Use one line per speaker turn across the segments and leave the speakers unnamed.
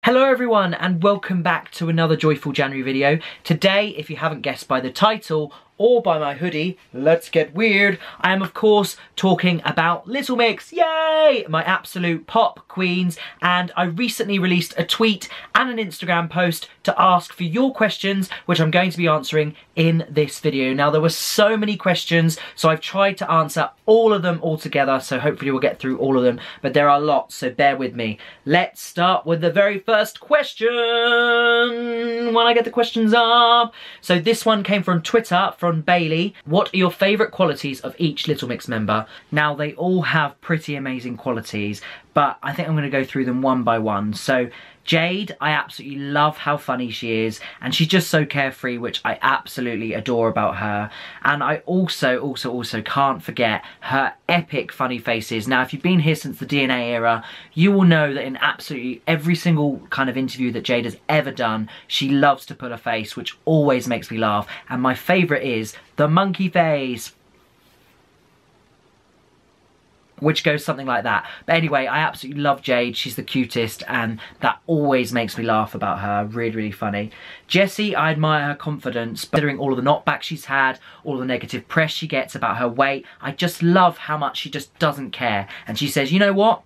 Hello everyone and welcome back to another Joyful January video. Today, if you haven't guessed by the title or by my hoodie, let's get weird, I am of course talking about Little Mix, yay! My absolute pop queens, and I recently released a tweet and an Instagram post to ask for your questions, which I'm going to be answering in this video. Now there were so many questions, so I've tried to answer all of them all together, so hopefully we'll get through all of them, but there are lots, so bear with me. Let's start with the very first question, when I get the questions up. So this one came from Twitter, from Bailey. What are your favourite qualities of each Little Mix member? Now they all have pretty amazing qualities, but I think I'm going to go through them one by one. So Jade, I absolutely love how funny she is, and she's just so carefree, which I absolutely adore about her. And I also can't forget her epic funny faces. Now, if you've been here since the DNA era, you will know that in absolutely every single kind of interview that Jade has ever done, she loves to put a face, which always makes me laugh. And my favourite is the monkey face, which goes something like that. But anyway, I absolutely love Jade. She's the cutest, and that always makes me laugh about her. Really funny. Jessie, I admire her confidence, considering all of the knockbacks she's had, all of the negative press she gets about her weight. I just love how much she just doesn't care. And she says, you know what?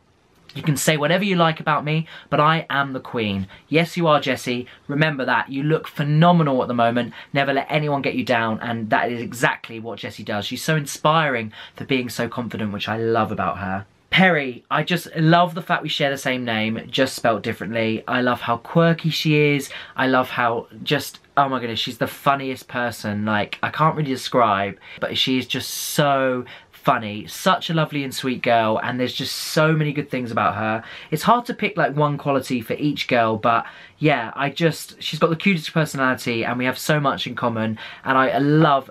You can say whatever you like about me, but I am the queen. Yes, you are, Jessie. Remember that. You look phenomenal at the moment. Never let anyone get you down, and that is exactly what Jessie does. She's so inspiring for being so confident, which I love about her. Perry, I just love the fact we share the same name, just spelt differently. I love how quirky she is. I love how just, oh my goodness, she's the funniest person. Like, I can't really describe, but she is just so funny, such a lovely and sweet girl, and there's just so many good things about her. It's hard to pick like one quality for each girl, but yeah, she's got the cutest personality, and we have so much in common, and I love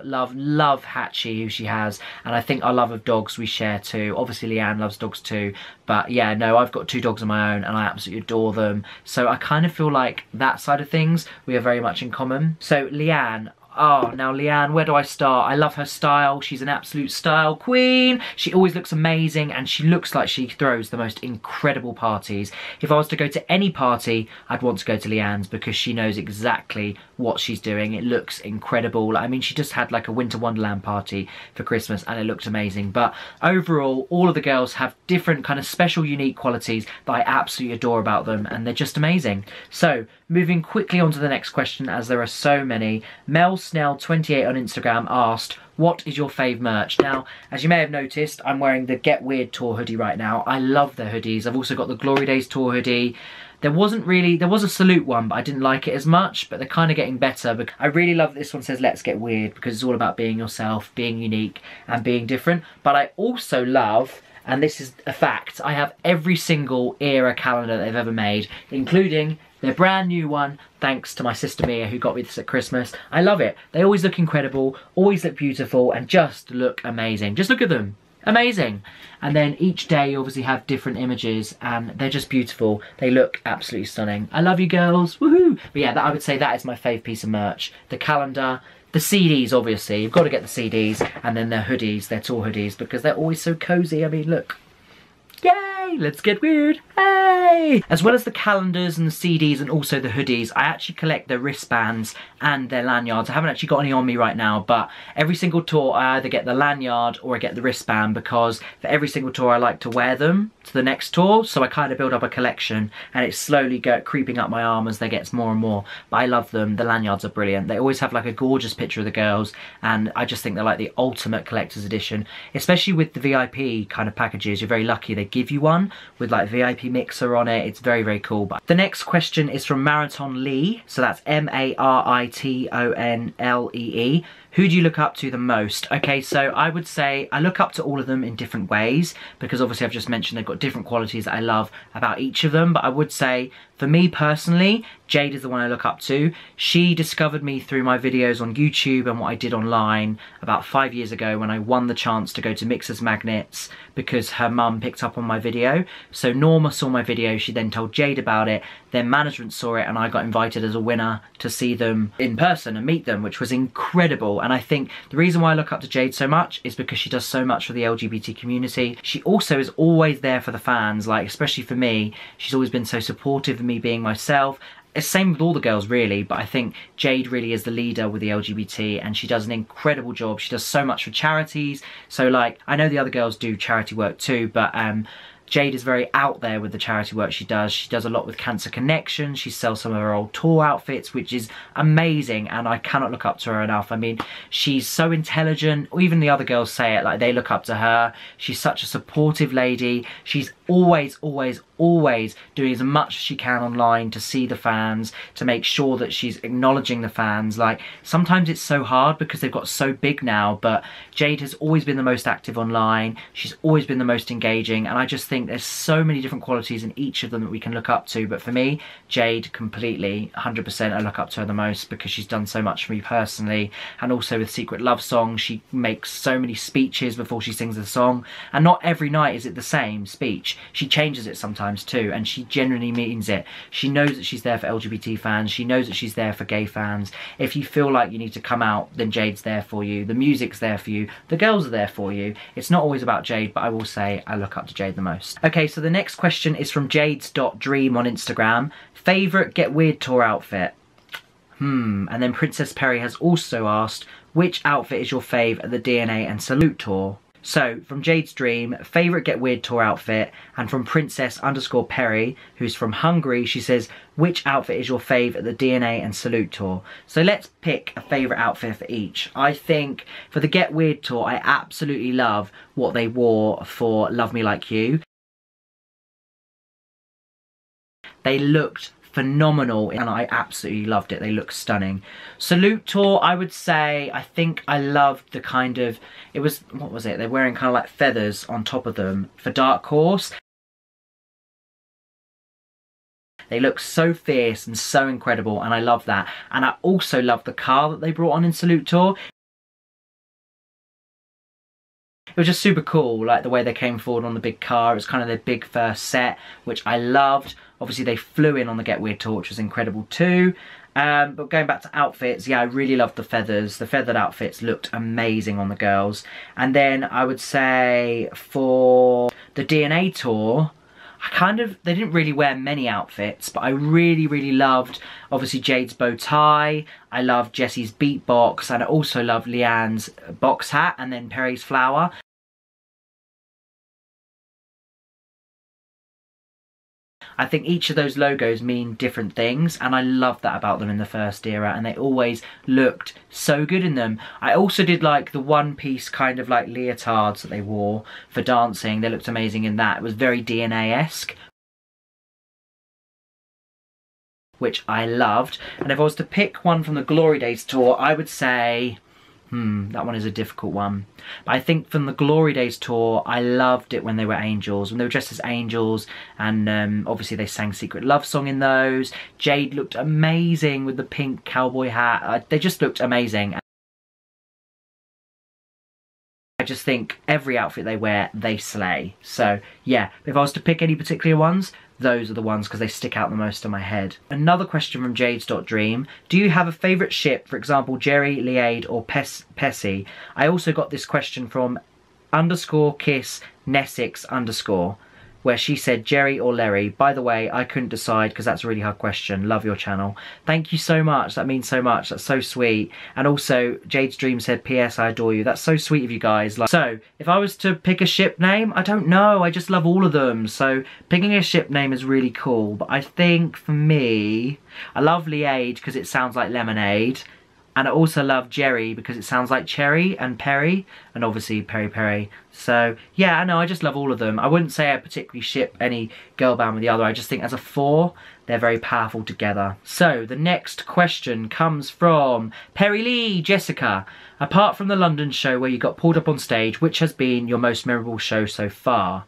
Hatchie, who she has, and I think our love of dogs we share too. Obviously Leanne loves dogs too, but yeah, no, I've got 2 dogs of my own and I absolutely adore them, so I kind of feel like that side of things we are very much in common. So Leanne, oh, now Leanne, where do I start? I love her style. She's an absolute style queen. She always looks amazing, and she looks like she throws the most incredible parties. If I was to go to any party, I'd want to go to Leanne's, because she knows exactly what she's doing. It looks incredible. I mean, she just had like a Winter Wonderland party for Christmas, and it looked amazing. But overall, all of the girls have different kind of special, unique qualities that I absolutely adore about them, and they're just amazing. So, moving quickly on to the next question, as there are so many. Mel Snell 28 on Instagram asked, what is your fave merch? Now, as you may have noticed, I'm wearing the Get Weird tour hoodie right now. I love their hoodies. I've also got the Glory Days tour hoodie. There was a Salute one, but I didn't like it as much, but they're kind of getting better. But I really love that this one says Let's Get Weird, because it's all about being yourself, being unique, and being different. But I also love, and this is a fact, I have every single era calendar they've ever made, including their brand new one, thanks to my sister Mia, who got me this at Christmas. I love it. They always look incredible, always look beautiful, and just look amazing. Just look at them. Amazing. And then each day you obviously have different images, and they're just beautiful. They look absolutely stunning. I love you girls. Woohoo! But yeah, I would say that is my fave piece of merch. The calendar, the CDs, obviously. You've got to get the CDs, and then their hoodies, their tour hoodies, because they're always so cozy. I mean, look. Yay! Let's get weird. Hey! As well as the calendars and the CDs and also the hoodies, I actually collect their wristbands and their lanyards. I haven't actually got any on me right now, but every single tour I either get the lanyard or I get the wristband, because for every single tour I like to wear them to the next tour, so I kind of build up a collection, and it's slowly creeping up my arm as they get more and more. But I love them. The lanyards are brilliant. They always have like a gorgeous picture of the girls, and I just think they're like the ultimate collector's edition, especially with the VIP kind of packages. You're very lucky they give you one with like VIP mixer on it. It's very cool. But the next question is from Marathon Lee, so that's M-A-R-I-T-O-N-L-E-E. Who do you look up to the most? Okay, so I would say I look up to all of them in different ways, because obviously I've just mentioned they've got different qualities that I love about each of them. But I would say, for me personally, Jade is the one I look up to. She discovered me through my videos on YouTube and what I did online about 5 years ago, when I won the chance to go to Mixers Magnets because her mum picked up on my video. So Norma saw my video, she then told Jade about it, then management saw it, and I got invited as a winner to see them in person and meet them, which was incredible. And I think the reason why I look up to Jade so much is because she does so much for the LGBT community. She also is always there for the fans, like especially for me. She's always been so supportive of me being myself. It's same with all the girls really, but I think Jade really is the leader with the LGBT, and she does an incredible job. She does so much for charities. So like, I know the other girls do charity work too, but Jade is very out there with the charity work she does. She does a lot with Cancer Connection. She sells some of her old tour outfits, which is amazing, and I cannot look up to her enough. I mean, she's so intelligent. Even the other girls say it, like they look up to her. She's such a supportive lady. She's always doing as much as she can online to see the fans, to make sure that she's acknowledging the fans. Like, sometimes it's so hard because they've got so big now, but Jade has always been the most active online. She's always been the most engaging, and I just think there's so many different qualities in each of them that we can look up to. But for me, Jade, completely, 100%, I look up to her the most because she's done so much for me personally. And also with Secret Love Song, she makes so many speeches before she sings the song, and not every night is it the same speech. She changes it sometimes too, and she genuinely means it. She knows that she's there for LGBT fans. She knows that she's there for gay fans. If you feel like you need to come out, then Jade's there for you. The music's there for you. The girls are there for you. It's not always about Jade, but I will say I look up to Jade the most. Okay, so the next question is from jades.dream on Instagram. Favourite Get Weird tour outfit? And then Princess Perry has also asked, which outfit is your fave at the DNA and Salute tour? So, from Jade's Dream, favourite Get Weird tour outfit, and from Princess_Perry, who's from Hungary, she says, which outfit is your fave at the DNA and Salute tour? So let's pick a favourite outfit for each. I think for the Get Weird tour, I absolutely love what they wore for Love Me Like You. They looked phenomenal, and I absolutely loved it. They look stunning. Salute tour, I would say, I think I loved the kind of, it was, what was it? They're wearing kind of like feathers on top of them for Dark Horse. They look so fierce and so incredible, and I love that. And I also love the car that they brought on in Salute tour. It was just super cool, like the way they came forward on the big car. It was kind of their big first set, which I loved. Obviously they flew in on the Get Weird tour, which was incredible too. But going back to outfits, yeah, I really loved the feathers. The feathered outfits looked amazing on the girls. And then I would say for the DNA tour, they didn't really wear many outfits, but I really loved, obviously, Jade's bow tie. I loved Jessie's beatbox, and I also loved Leanne's box hat, and then Perry's flower. I think each of those logos mean different things, and I love that about them in the first era, and they always looked so good in them. I also did like the one-piece kind of like leotards that they wore for dancing. They looked amazing in that. It was very DNA-esque, which I loved. And if I was to pick one from the Glory Days tour, I would say, that one is a difficult one. But I think from the Glory Days tour, I loved it when they were angels, when they were dressed as angels, and obviously they sang Secret Love Song in those. Jade looked amazing with the pink cowboy hat. They just looked amazing. I just think every outfit they wear, they slay. So yeah, if I was to pick any particular ones, those are the ones because they stick out the most in my head. Another question from jades.dream. Do you have a favourite ship, for example, Jerry, Liade or Pessy? I also got this question from _kiss Nessix_, where she said Jerry or Larry. By the way, I couldn't decide because that's a really hard question. Love your channel. Thank you so much. That means so much. That's so sweet. And also, Jade's Dream said, P.S. I adore you. That's so sweet of you guys. So, if I was to pick a ship name, I don't know. I just love all of them. So, picking a ship name is really cool. But I think, for me, I love Liade because it sounds like lemonade. And I also love Jerry because it sounds like cherry, and Perry, and obviously Peri Peri. So, yeah, I know, I just love all of them. I wouldn't say I particularly ship any girl band with the other. I just think as a four, they're very powerful together. So, the next question comes from Perry Lee Jessica. Apart from the London show where you got pulled up on stage, which has been your most memorable show so far?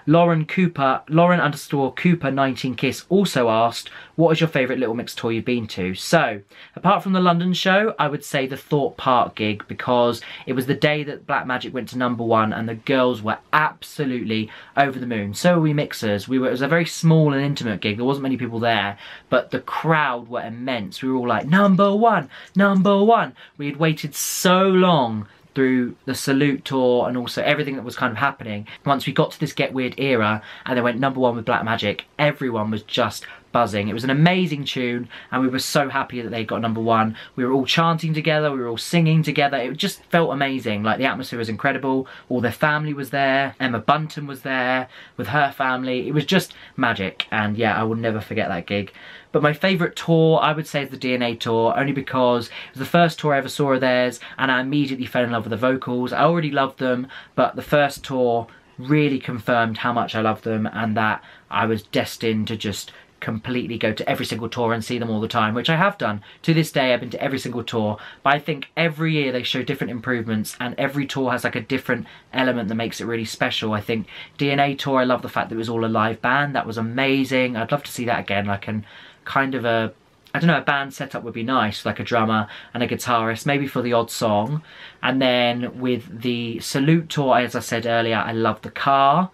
Lauren _Cooper 19 Kiss also asked, what is your favourite Little Mix tour you've been to? So, apart from the London show, I would say the Thorpe Park gig, because it was the day that Black Magic went to #1 and the girls were absolutely over the moon. So were we mixers. It was a very small and intimate gig. There wasn't many people there, but the crowd were immense. We were all like, number one, number one. We had waited so long through the Salute tour and also everything that was kind of happening. Once we got to this Get Weird era and they went number one with Black Magic, everyone was just buzzing. It was an amazing tune and we were so happy that they got number one. We were all chanting together, we were all singing together. It just felt amazing. Like, the atmosphere was incredible. All their family was there. Emma Bunton was there with her family. It was just magic, and yeah, I will never forget that gig. But my favourite tour, I would say, is the DNA tour, only because it was the first tour I ever saw of theirs and I immediately fell in love with the vocals. I already loved them, but the first tour really confirmed how much I loved them and that I was destined to just completely go to every single tour and see them all the time, which I have done. To this day, I've been to every single tour, but I think every year they show different improvements and every tour has like a different element that makes it really special. I think DNA tour, I love the fact that it was all a live band. That was amazing. I'd love to see that again, like an kind of a, I don't know, a band setup would be nice, like a drummer and a guitarist, maybe for the odd song. And then with the Salute tour, as I said earlier, I love the car.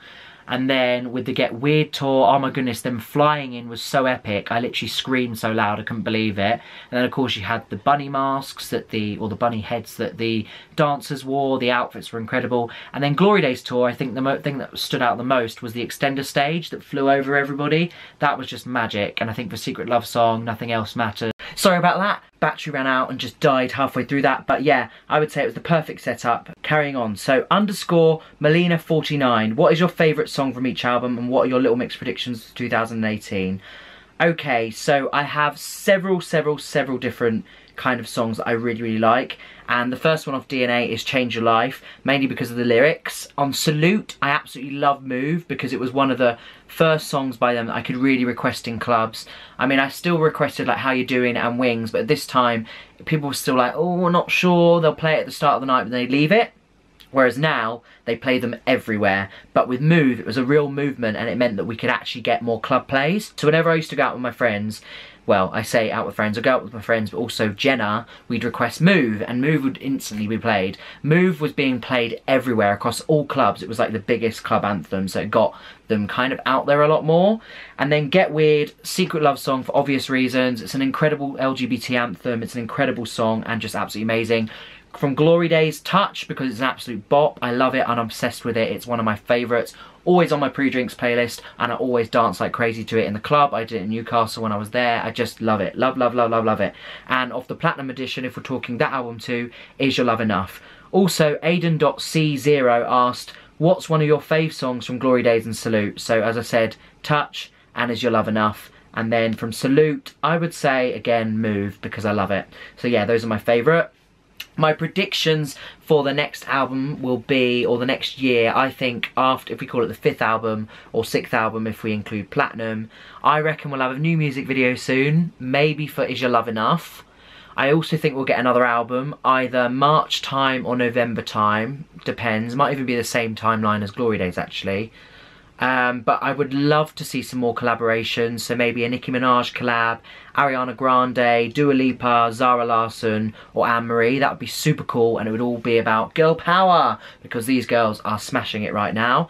And then with the Get Weird tour, oh my goodness, them flying in was so epic. I literally screamed so loud, I couldn't believe it. And then of course you had the bunny masks or the bunny heads that the dancers wore. The outfits were incredible. And then Glory Days tour, I think the thing that stood out the most was the extender stage that flew over everybody. That was just magic. And I think for Secret Love Song, nothing else mattered. Sorry about that. Battery ran out and just died halfway through that. But yeah, I would say it was the perfect setup. Carrying on. So _, Melina49. What is your favourite song from each album and what are your Little Mix predictions for 2018? Okay, so I have several different kind of songs that I really like. And the first one off DNA is Change Your Life, mainly because of the lyrics. On Salute, I absolutely love Move because it was one of the first songs by them that I could really request in clubs. I mean, I still requested like How You Doing and Wings, but at this time, people were still like, oh, we're not sure. They'll play it at the start of the night, but they leave it. Whereas now, they play them everywhere. But with Move, it was a real movement and it meant that we could actually get more club plays. So whenever I used to go out with my friends, well, I say out with friends, I go out with my friends, but also Jenna, we'd request Move, and Move would instantly be played. Move was being played everywhere across all clubs. It was like the biggest club anthem, so it got them kind of out there a lot more. And then Get Weird, Secret Love Song for obvious reasons. It's an incredible LGBT anthem, it's an incredible song and just absolutely amazing. From Glory Days, Touch, because it's an absolute bop. I love it, I'm obsessed with it. It's one of my favourites. Always on my pre-drinks playlist, and I always dance like crazy to it in the club. I did it in Newcastle when I was there. I just love it. Love it. And off the Platinum Edition, if we're talking that album too, Is Your Love Enough? Also, Aiden.C0 asked, what's one of your fave songs from Glory Days and Salute? So, as I said, Touch and Is Your Love Enough? And then from Salute, I would say, again, Move, because I love it. So yeah, those are my favourite. My predictions for the next album will be, or the next year, I think after, if we call it the 5th album or 6th album if we include Platinum, I reckon we'll have a new music video soon, maybe for Is Your Love Enough? I also think we'll get another album, either March time or November time, depends, might even be the same timeline as Glory Days actually. But I would love to see some more collaborations, so maybe a Nicki Minaj collab, Ariana Grande, Dua Lipa, Zara Larsson or Anne-Marie. That would be super cool, and it would all be about girl power because these girls are smashing it right now.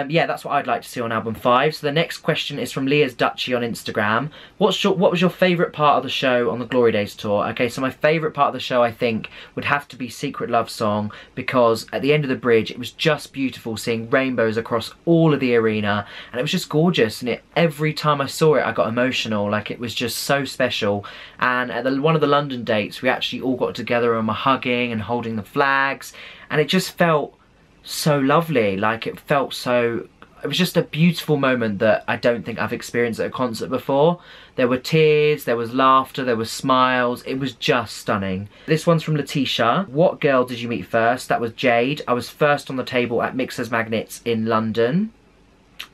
Yeah, that's what I'd like to see on album 5. So the next question is from Leah's Duchy on Instagram. What was your favourite part of the show on the Glory Days tour? Okay, so my favourite part of the show, I think, would have to be Secret Love Song, because at the end of the bridge, it was just beautiful seeing rainbows across all of the arena, and it was just gorgeous, and every time I saw it, I got emotional. Like, it was just so special. And at one of the London dates, we actually all got together and were hugging and holding the flags, and it just felt so lovely. Like, it felt so, it was just a beautiful moment that I don't think I've experienced at a concert before. There were tears, there was laughter, there was smiles. It was just stunning. This one's from Laetitia. What girl did you meet first? That was Jade. I was first on the table at Mixers Magnets in London.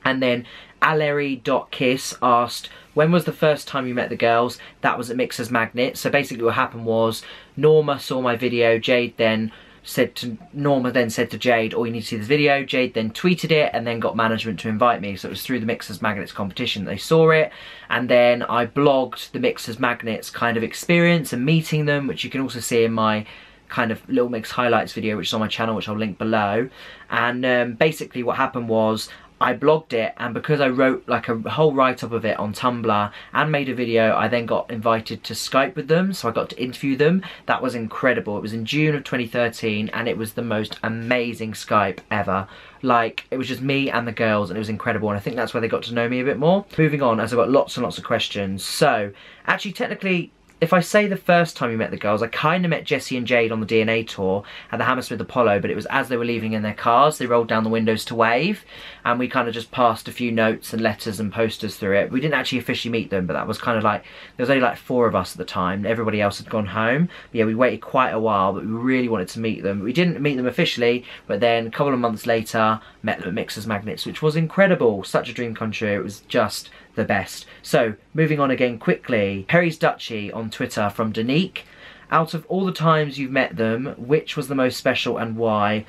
And then Aleri.kiss asked, when was the first time you met the girls? That was at Mixers Magnets. So basically what happened was, Norma saw my video, Norma then said to Jade, oh, you need to see this video. Jade then tweeted it and then got management to invite me. So it was through the Mixers Magnets competition that they saw it. And then I blogged the Mixers Magnets kind of experience and meeting them, which you can also see in my kind of Little Mix highlights video, which is on my channel, which I'll link below. And basically what happened was I blogged it, and because I wrote like a whole write-up of it on Tumblr and made a video, I then got invited to Skype with them, so I got to interview them. That was incredible. It was in June of 2013, and it was the most amazing Skype ever. Like, it was just me and the girls, and it was incredible, and I think that's where they got to know me a bit more. Moving on, as I've got lots and lots of questions. So, actually, technically, if I say the first time we met the girls, I kind of met Jessie and Jade on the DNA tour at the Hammersmith Apollo, but it was as they were leaving in their cars. They rolled down the windows to wave, and we kind of just passed a few notes and letters and posters through it. We didn't actually officially meet them, but that was kind of like, there was only like 4 of us at the time. Everybody else had gone home. But yeah, we waited quite a while, but we really wanted to meet them. We didn't meet them officially, but then a couple of months later, met them at Mixers Magnets, which was incredible. Such a dream come true. It was just the best. So, moving on again quickly. Perry's Duchy on Twitter from Danique. Out of all the times you've met them, which was the most special and why?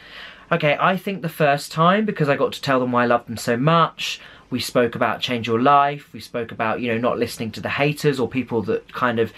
Okay, I think the first time, because I got to tell them why I loved them so much. We spoke about Change Your Life. We spoke about, you know, not listening to the haters or people that kind of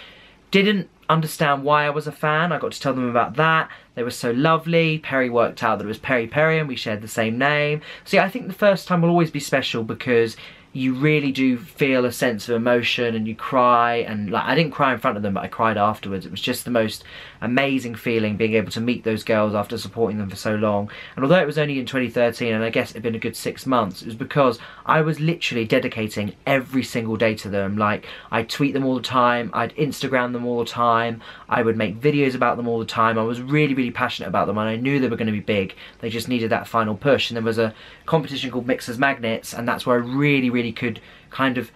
didn't understand why I was a fan. I got to tell them about that. They were so lovely. Perry worked out that it was Perry Perry and we shared the same name. So yeah, I think the first time will always be special because you really do feel a sense of emotion and you cry, and like, I didn't cry in front of them, but I cried afterwards. It was just the most amazing feeling being able to meet those girls after supporting them for so long. And although it was only in 2013 and I guess it'd been a good 6 months, it was because I was literally dedicating every single day to them. Like, I'd tweet them all the time, I'd Instagram them all the time, I would make videos about them all the time. I was really, really passionate about them, and I knew they were going to be big. They just needed that final push. And there was a competition called Mixers Magnets, and that's where I really could kind of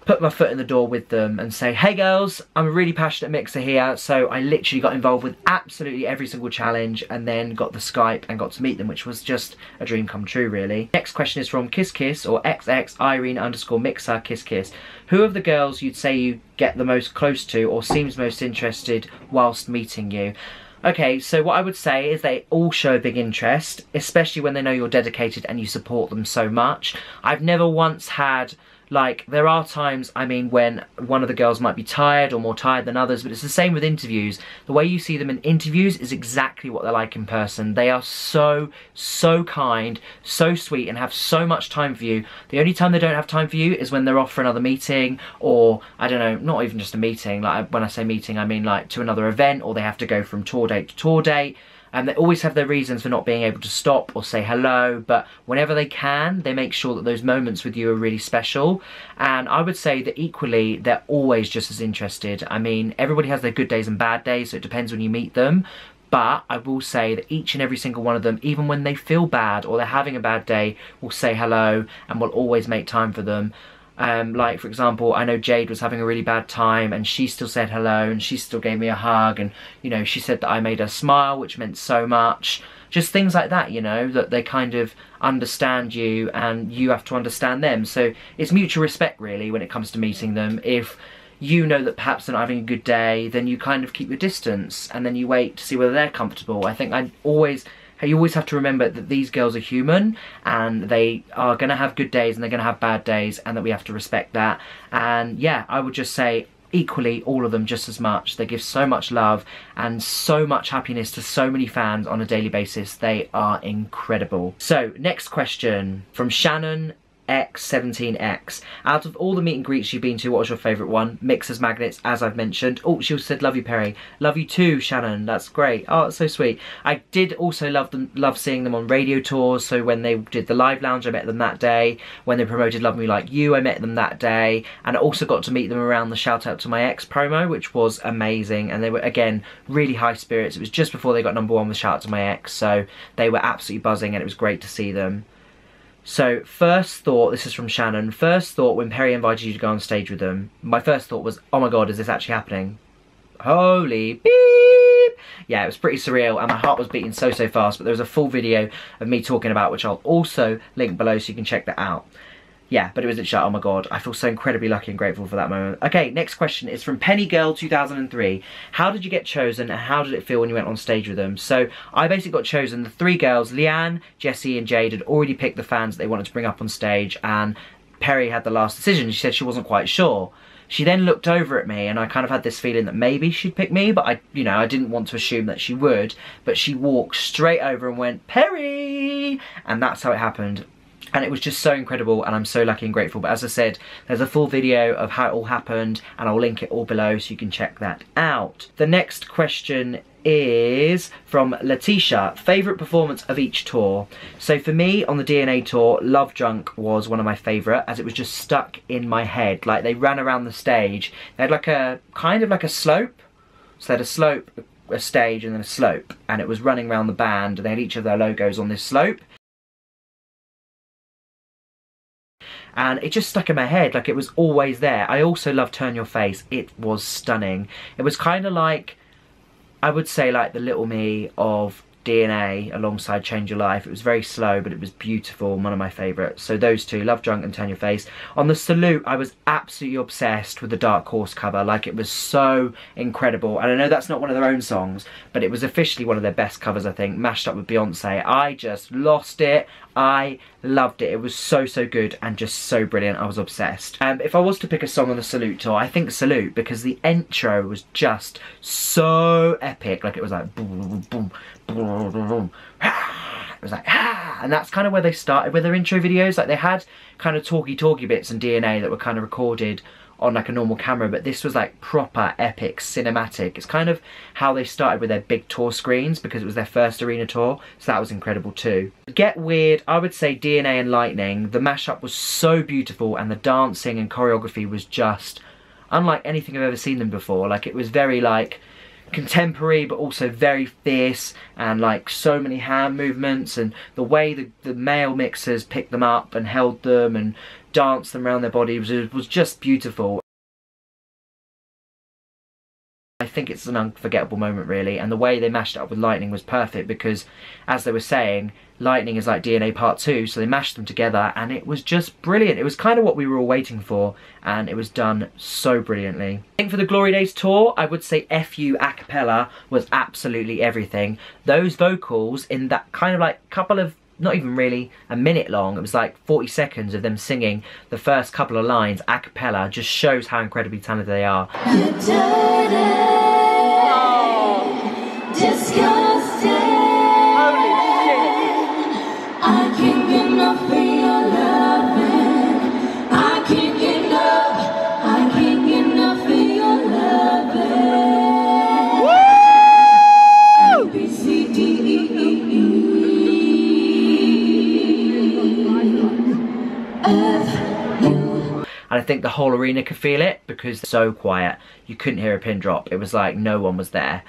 put my foot in the door with them and say, hey girls, I'm a really passionate mixer here. So I literally got involved with absolutely every single challenge, and then got the Skype and got to meet them, which was just a dream come true, really. Next question is from Kiss Kiss, or XX Irene_mixer Kiss Kiss. Who of the girls you'd say you get the most close to or seems most interested whilst meeting you? Okay, so what I would say is they all show a big interest, especially when they know you're dedicated and you support them so much. I've never once had, like, there are times, I mean, when one of the girls might be tired or more tired than others, but it's the same with interviews. The way you see them in interviews is exactly what they're like in person. They are so kind, so sweet, and have so much time for you. The only time they don't have time for you is when they're off for another meeting, or, I don't know, not even just a meeting. Like, when I say meeting, I mean, like, to another event, or they have to go from tour date to tour date. And they always have their reasons for not being able to stop or say hello, but whenever they can, they make sure that those moments with you are really special. And I would say that equally, they're always just as interested. I mean, everybody has their good days and bad days, so it depends when you meet them. But I will say that each and every single one of them, even when they feel bad or they're having a bad day, will say hello and will always make time for them. Like, for example, I know Jade was having a really bad time and she still said hello and she still gave me a hug, and, you know, she said that I made her smile, which meant so much. Just things like that, you know, that they kind of understand you and you have to understand them. So it's mutual respect, really, when it comes to meeting them. If you know that perhaps they're not having a good day, then you kind of keep your distance and then you wait to see whether they're comfortable. I think you always have to remember that these girls are human and they are going to have good days and they're going to have bad days, and that we have to respect that. And yeah, I would just say equally, all of them just as much. They give so much love and so much happiness to so many fans on a daily basis. They are incredible. So, next question from Shannon X17X. Out of all the meet and greets you've been to, what was your favourite one? Mixers Magnets, as I've mentioned. Oh, she also said, love you, Perry. Love you too, Shannon. That's great. Oh, that's so sweet. I did also love seeing them on radio tours. So when they did the Live Lounge, I met them that day. When they promoted Love Me Like You, I met them that day. And I also got to meet them around the Shout Out to My Ex promo, which was amazing. And they were, again, really high spirits. It was just before they got #1 with Shout Out to My Ex. So they were absolutely buzzing and it was great to see them. So, first thought, this is from Shannon, first thought when Perry invited you to go on stage with them, my first thought was, oh my god, is this actually happening? Holy beep! Yeah, it was pretty surreal and my heart was beating so fast, but there was a full video of me talking about, which I'll also link below so you can check that out. Yeah, but it was literally, oh my god, I feel so incredibly lucky and grateful for that moment. Okay, next question is from PennyGirl2003. How did you get chosen and how did it feel when you went on stage with them? So, I basically got chosen. The 3 girls, Leanne, Jessie and Jade, had already picked the fans that they wanted to bring up on stage, and Perry had the last decision. She said she wasn't quite sure. She then looked over at me and I kind of had this feeling that maybe she'd pick me, but I didn't want to assume that she would. But she walked straight over and went, "Perry!" And that's how it happened. And it was just so incredible, and I'm so lucky and grateful. But as I said, there's a full video of how it all happened, and I'll link it all below so you can check that out. The next question is from Laetitia. Favourite performance of each tour? So for me, on the DNA tour, Love Drunk was one of my favourite, as it was just stuck in my head. Like, they ran around the stage. They had like a, kind of like a slope. So they had a slope, a stage, and then a slope. And it was running around the band, and they had each of their logos on this slope. And it just stuck in my head, like it was always there. I also love Turn Your Face. It was stunning. It was kind of like, I would say like the Little Me of DNA alongside Change Your Life. It was very slow, but it was beautiful, one of my favourites. So those two, Love Drunk and Turn Your Face. On the Salute, I was absolutely obsessed with the Dark Horse cover. Like, it was so incredible. And I know that's not one of their own songs, but it was officially one of their best covers, I think, mashed up with Beyonce. I just lost it. I loved it. It was so, so good and just so brilliant. I was obsessed. If I was to pick a song on the Salute tour, I think Salute, because the intro was just so epic. Like, it was like boom, boom, boom, boom, boom, boom. It was like, and that's kind of where they started with their intro videos. Like, they had kind of talky bits and DNA that were kind of recorded on like a normal camera, but this was like proper epic cinematic. It's kind of how they started with their big tour screens, because it was their first arena tour, so that was incredible too. Get Weird, I would say DNA and Lightning. The mashup was so beautiful, and the dancing and choreography was just unlike anything I've ever seen them before. Like, it was very like contemporary, but also very fierce, and like so many hand movements, and the way the male mixers picked them up and held them and danced them around their body was just beautiful. I think it's an unforgettable moment, really, and the way they mashed it up with Lightning was perfect, because as they were saying, Lightning is like DNA Part 2, so they mashed them together and it was just brilliant. It was kind of what we were all waiting for, and it was done so brilliantly. I think for the Glory Days tour, I would say FU a cappella was absolutely everything. Those vocals in that kind of like couple of, not even really a minute long, it was like 40 seconds of them singing the first couple of lines a cappella, just shows how incredibly talented they are.
I can't get enough of your loving. I can't get enough. I can't get enough of your loving. Woo! A, B, C, D, E, E, F, U.
And I think the whole arena could feel it, because it's so quiet. You couldn't hear a pin drop. It was like no one was there.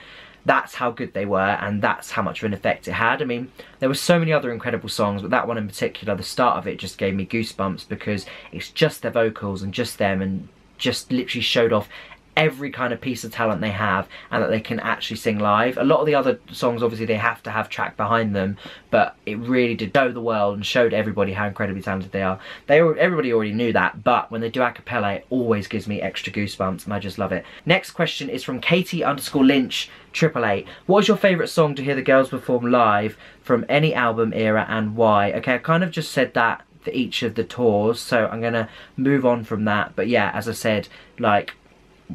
That's how good they were, and that's how much of an effect it had. I mean, there were so many other incredible songs, but that one in particular, the start of it just gave me goosebumps, because it's just their vocals and just them, and just literally showed off every kind of piece of talent they have, and that they can actually sing live. A lot of the other songs, obviously, they have to have track behind them, but it really did show the world and showed everybody how incredibly talented they are. Everybody already knew that, but when they do a cappella, it always gives me extra goosebumps, and I just love it. Next question is from Katie_Lynch 888. What is your favourite song to hear the girls perform live from any album era, and why? Okay, I kind of just said that for each of the tours, so I'm gonna move on from that. But yeah, as I said, like,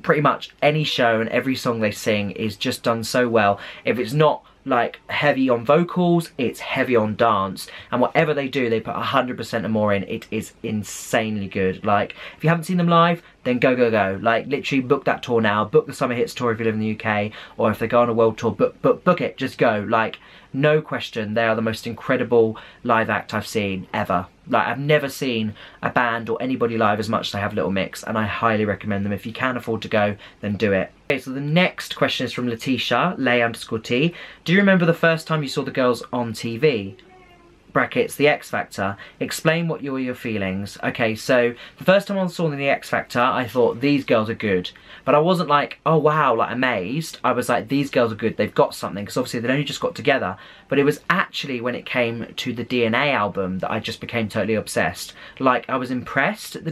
pretty much any show and every song they sing is just done so well. If it's not like heavy on vocals, it's heavy on dance, and whatever they do, they put 100% and more in. It is insanely good. Like, if you haven't seen them live, then go. Like, literally book that tour now. Book the Summer Hits tour if you live in the UK, or if they go on a world tour, book it. Just go. Like, no question, they are the most incredible live act I've seen ever. Like, I've never seen a band or anybody live as much as I have Little Mix, and I highly recommend them. If you can afford to go, then do it. Okay, so the next question is from Laetitia, Lay_T. Do you remember the first time you saw the girls on TV? Brackets, The X Factor. Explain what were your feelings. Okay, so the first time I saw them in The X Factor, I thought, these girls are good. But I wasn't like, oh wow, like amazed. I was like, these girls are good, they've got something, because obviously they'd only just got together. But it was actually when it came to the DNA album that I just became totally obsessed. Like, I was impressed at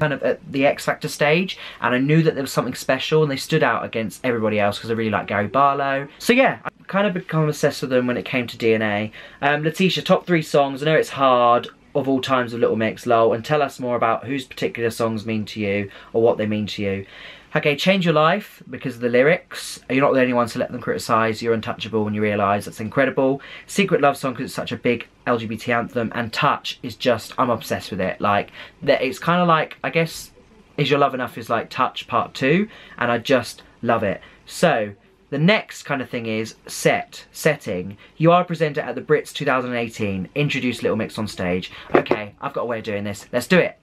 the X Factor stage, and I knew that there was something special, and they stood out against everybody else, because I really like Gary Barlow. So yeah, I kind of become obsessed with them when it came to DNA. Laetitia, top 3 songs. I know it's hard, of all times with Little Mix, lol, and tell us more about whose particular songs mean to you, or what they mean to you. Okay, Change Your Life, because of the lyrics. You're not the only one to let them criticise. You're untouchable when you realise. That's incredible. Secret Love Song, because it's such a big LGBT anthem. And Touch is just, I'm obsessed with it. Like, it's kind of like, I guess, Is Your Love Enough is like Touch Part 2. And I just love it. So, the next kind of thing is setting. You are a presenter at the Brits 2018. Introduce Little Mix on stage. Okay, I've got a way of doing this. Let's do it.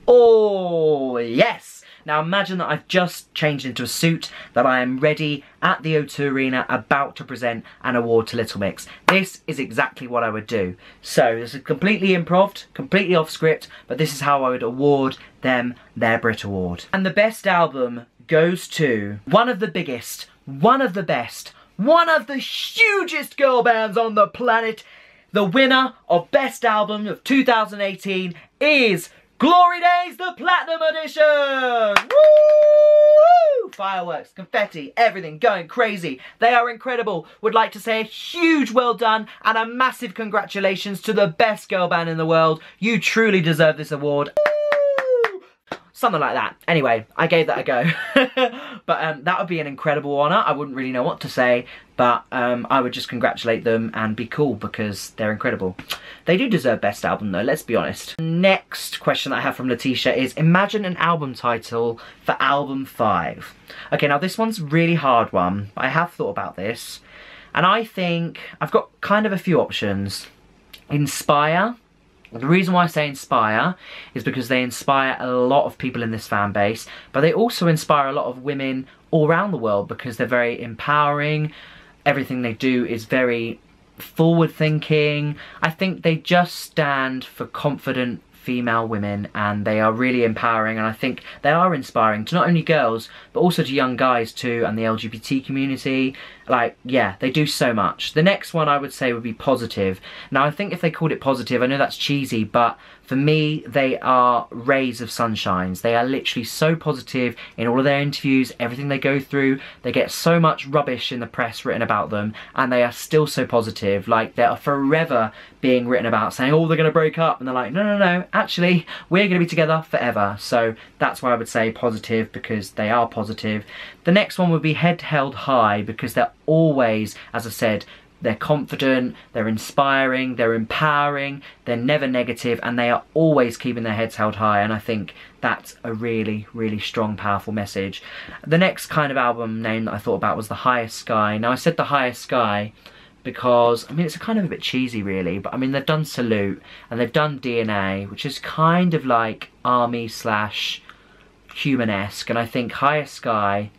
Oh, yes. Now imagine that I've just changed into a suit, that I am ready at the O2 Arena about to present an award to Little Mix. This is exactly what I would do. So this is completely improv, completely off script, but this is how I would award them their Brit Award. And the best album goes to one of the biggest, one of the best, one of the hugest girl bands on the planet. The winner of Best Album of 2018 is Glory Days, the Platinum Edition! Woo! Fireworks, confetti, everything going crazy. They are incredible. Would like to say a huge well done and a massive congratulations to the best girl band in the world. You truly deserve this award. Woo! Something like that. Anyway, I gave that a go. But that would be an incredible honour. I wouldn't really know what to say, but I would just congratulate them and be cool because they're incredible. They do deserve Best Album though, let's be honest. Next question that I have from Laetitia is, imagine an album title for album 5. Okay, now this one's a really hard one, but I have thought about this. And I think I've got kind of a few options. Inspire. The reason why I say inspire is because they inspire a lot of people in this fan base, but they also inspire a lot of women all around the world because they're very empowering. Everything they do is very forward thinking. I think they just stand for confident female women and they are really empowering, and I think they are inspiring to not only girls but also to young guys too and the LGBT community. Like, yeah, they do so much. The next one I would say would be Positive. Now I think if they called it Positive, I know that's cheesy, but for me they are rays of sunshines. They are literally so positive in all of their interviews, everything they go through. They get so much rubbish in the press written about them and they are still so positive. Like, they are forever being written about saying, oh, they're going to break up, and they're like, no, no, no, actually we're going to be together forever. So that's why I would say Positive, because they are positive. The next one would be Head Held High, because they're always, as I said, they're confident, they're inspiring, they're empowering, they're never negative, and they are always keeping their heads held high, and I think that's a really, really strong, powerful message. The next kind of album name that I thought about was The Highest Sky. Now I said The Highest Sky because, I mean, it's kind of a bit cheesy really, but I mean, they've done Salute and they've done DNA, which is kind of like army / human-esque, and I think Highest Sky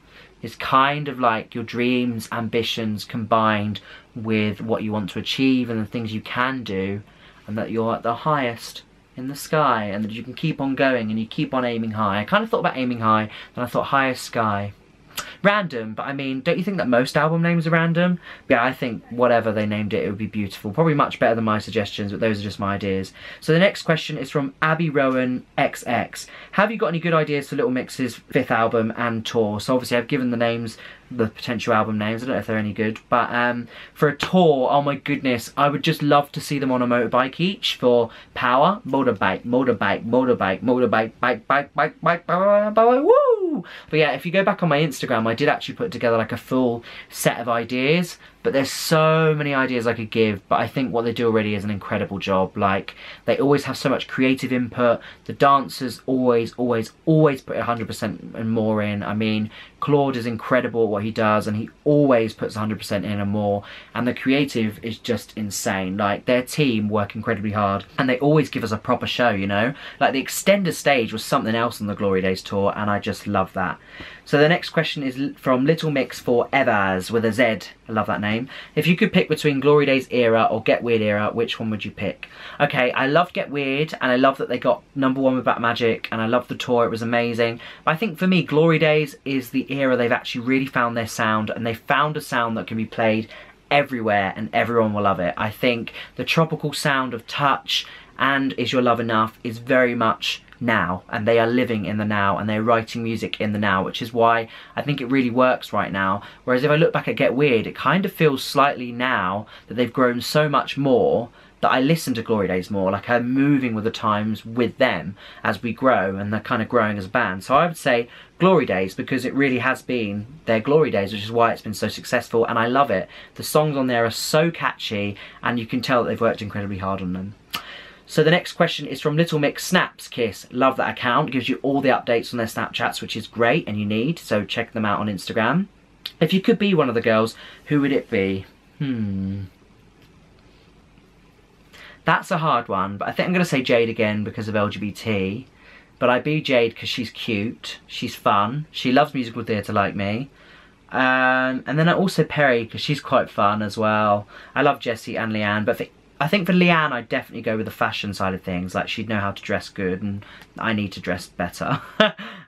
is kind of like your dreams, ambitions combined with what you want to achieve and the things you can do, and that you're at the highest in the sky and that you can keep on going and you keep on aiming high. I kind of thought about aiming high, and I thought Highest Sky. Random, but I mean, don't you think that most album names are random? Yeah, I think whatever they named it, it would be beautiful. Probably much better than my suggestions, but those are just my ideas. So the next question is from Abby Rowan XX. Have you got any good ideas for Little Mix's 5th album and tour? So obviously I've given the names, the potential album names. I don't know if they're any good, but for a tour, oh my goodness, I would just love to see them on a motorbike each for power. Motorbike, motorbike, motorbike, motorbike, bike, woo! But yeah, if you go back on my Instagram, I did actually put together like a full set of ideas, but there's so many ideas I could give, but I think what they do already is an incredible job. Like, they always have so much creative input. The dancers always put 100% and more in. I mean, Claude is incredible at what he does, and he always puts 100% in and more. And the creative is just insane. Like, their team work incredibly hard, and they always give us a proper show, you know? Like, the extended stage was something else on the Glory Days tour, and I just love that. So the next question is from Little Mix Forevers with a Z. I love that name. If you could pick between Glory Days era or Get Weird era, which one would you pick? Okay, I loved Get Weird, and I love that they got #1 with Black Magic, and I loved the tour, it was amazing. But I think for me, Glory Days is the era they've actually really found their sound, and they found a sound that can be played everywhere and everyone will love it. I think the tropical sound of Touch and Is Your Love Enough is very much now, and they are living in the now, and they're writing music in the now, which is why I think it really works right now. Whereas if I look back at Get Weird, it kind of feels slightly now that they've grown so much more that I listen to Glory Days more. Like, I'm moving with the times with them as we grow, and they're kind of growing as a band. So I would say Glory Days, because it really has been their glory days, which is why it's been so successful, and I love it. The songs on there are so catchy, and you can tell that they've worked incredibly hard on them. So the next question is from Little Mix Snaps Kiss. Love that account. Gives you all the updates on their Snapchats, which is great and you need. So check them out on Instagram. If you could be one of the girls, who would it be? That's a hard one, but I think I'm going to say Jade again because of LGBT. But I'd be Jade because she's cute, she's fun, she loves musical theatre like me. And then I also Perry because she's quite fun as well. I love Jessie and Leanne, but I think for Leanne I'd definitely go with the fashion side of things. Like, she'd know how to dress good and I need to dress better.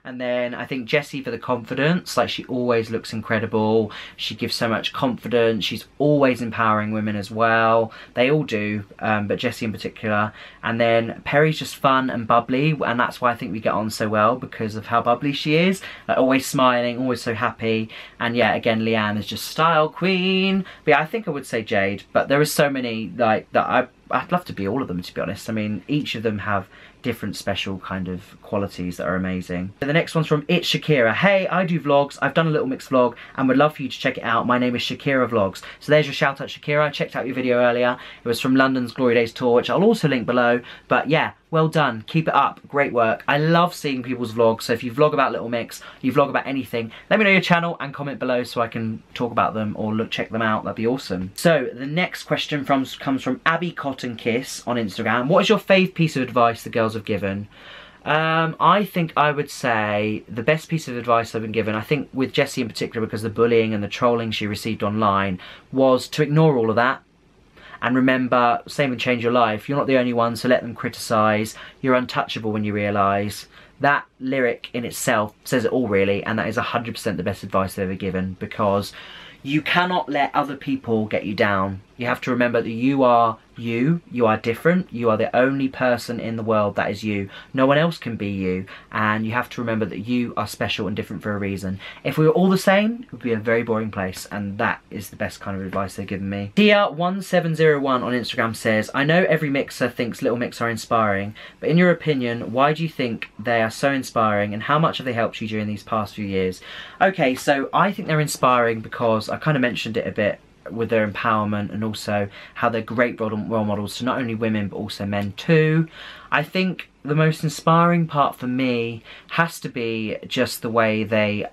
And then I think Jessie for the confidence. Like, she always looks incredible. She gives so much confidence. She's always empowering women as well. They all do, but Jessie in particular. And then Perry's just fun and bubbly, and that's why I think we get on so well, because of how bubbly she is. Like, always smiling, always so happy. And yeah, again, Leanne is just style queen. But yeah, I think I would say Jade, but there is so many, like, that I'd love to be all of them, to be honest. I mean, each of them have different special kind of qualities that are amazing. So the next one's from It's Shakira. Hey, I do vlogs. I've done a Little Mix vlog and would love for you to check it out. My name is Shakira Vlogs. So there's your shout out, Shakira. I checked out your video earlier. It was from London's Glory Days tour, which I'll also link below. But yeah, well done. Keep it up. Great work. I love seeing people's vlogs. So if you vlog about Little Mix, you vlog about anything, let me know your channel and comment below so I can talk about them or check them out. That'd be awesome. So the next question comes from Abby Cotton Kiss on Instagram. What is your fave piece of advice the girls have given? I think I would say the best piece of advice I've been given, I think with Jessie in particular, because the bullying and the trolling she received online, was to ignore all of that. And remember, same and change your life. You're not the only one, so let them criticise. You're untouchable when you realise. That lyric in itself says it all, really, and that is 100% the best advice they've ever given, because you cannot let other people get you down. You have to remember that you are you are different, you are the only person in the world that is you. No one else can be you, and you have to remember that you are special and different for a reason. If we were all the same, it would be a very boring place, and that is the best kind of advice they've given me. Tia1701 on Instagram says, I know every mixer thinks Little Mix are inspiring, but in your opinion, why do you think they are so inspiring, and how much have they helped you during these past few years? Okay, so I think they're inspiring because I kind of mentioned it a bit with their empowerment, and also how they're great role models to not only women but also men too. I think the most inspiring part for me has to be just the way they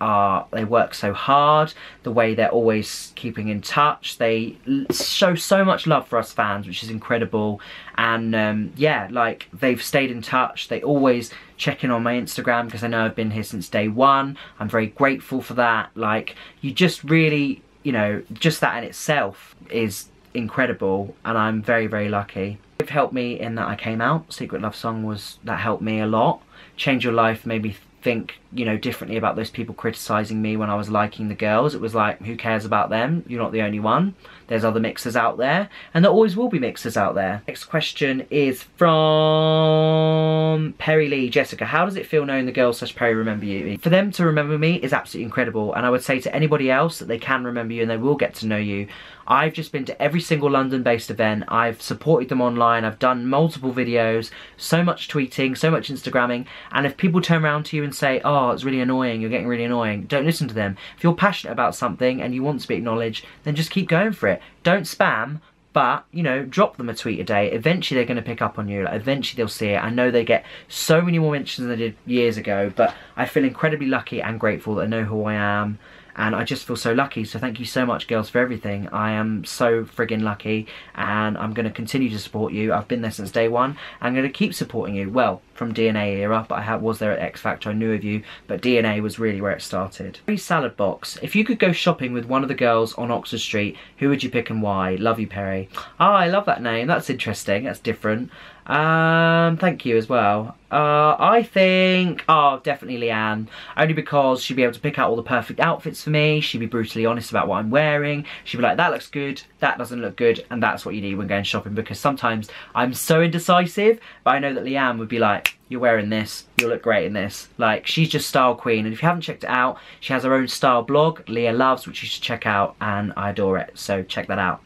work so hard, the way they're always keeping in touch. They show so much love for us fans, which is incredible. And yeah, like, they've stayed in touch. They always check in on my Instagram because I know I've been here since day one. I'm very grateful for that. Like, you just really, you know, just that in itself is incredible, and I'm very, very lucky. They've helped me in that I came out. Secret Love Song that helped me a lot. Change Your Life made me think, you know, differently about those people criticising me when I was liking the girls. It was like, who cares about them? You're not the only one. There's other mixers out there, and there always will be mixers out there. Next question is from Perry Lee. Jessica, how does it feel knowing the girls / Perry remember you? For them to remember me is absolutely incredible, and I would say to anybody else that they can remember you and they will get to know you. I've just been to every single London-based event. I've supported them online. I've done multiple videos, so much tweeting, so much Instagramming, and if people turn around to you and say, oh, it's really annoying, you're getting really annoying, don't listen to them. If you're passionate about something and you want to be acknowledged, then just keep going for it. Don't spam, but, you know, drop them a tweet a day. Eventually they're going to pick up on you. Like, eventually they'll see it. I know they get so many more mentions than they did years ago, but I feel incredibly lucky and grateful that I know who I am. And I just feel so lucky, so thank you so much, girls, for everything. I am so friggin' lucky, and I'm going to continue to support you. I've been there since day one. I'm going to keep supporting you. Well, from DNA era, but I was there at X Factor. I knew of you, but DNA was really where it started. Salad Box. If you could go shopping with one of the girls on Oxford Street, who would you pick and why? Love you, Perry. Oh, I love that name. That's interesting. That's different. Thank you as well. I think, definitely Leanne, only because she'd be able to pick out all the perfect outfits for me. She'd be brutally honest about what I'm wearing. She'd be like, that looks good, that doesn't look good, and that's what you need when going shopping, because sometimes I'm so indecisive, but I know that Leanne would be like, you're wearing this, you'll look great in this. Like, she's just style queen, and if you haven't checked it out, she has her own style blog, Leah Loves, which you should check out, and I adore it, so check that out.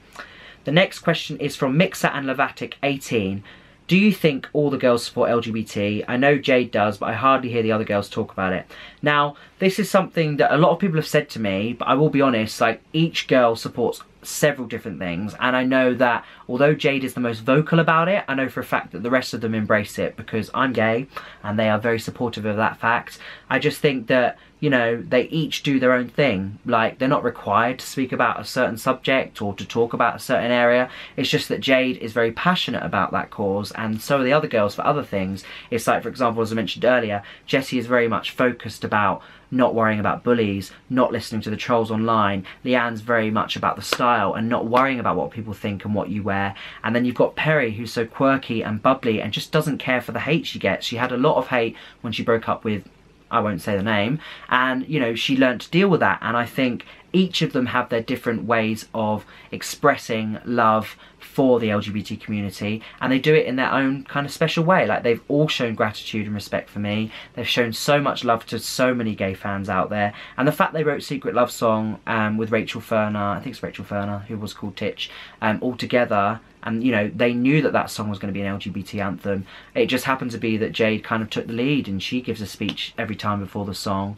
The next question is from Mixer and Lavatic18. Do you think all the girls support LGBT? I know Jade does, but I hardly hear the other girls talk about it. Now, this is something that a lot of people have said to me, but I will be honest, like, each girl supports several different things, and I know that although Jade is the most vocal about it, I know for a fact that the rest of them embrace it because I'm gay and they are very supportive of that fact. I just think that, you know, they each do their own thing. Like, they're not required to speak about a certain subject or to talk about a certain area. It's just that Jade is very passionate about that cause, and so are the other girls for other things. It's like, for example, as I mentioned earlier, Jessie is very much focused about not worrying about bullies, not listening to the trolls online. Leanne's very much about the style and not worrying about what people think and what you wear. And then you've got Perry, who's so quirky and bubbly and just doesn't care for the hate she gets. She had a lot of hate when she broke up with, I won't say the name, and, you know, she learned to deal with that. And I think each of them have their different ways of expressing love for the LGBT community, and they do it in their own kind of special way. Like, they've all shown gratitude and respect for me. They've shown so much love to so many gay fans out there, and the fact they wrote Secret Love Song with Rachel Ferner, I think it's Rachel Ferner, who was called Titch, all together, and, you know, they knew that that song was going to be an LGBT anthem. It just happened to be that Jade kind of took the lead, and she gives a speech every time before the song.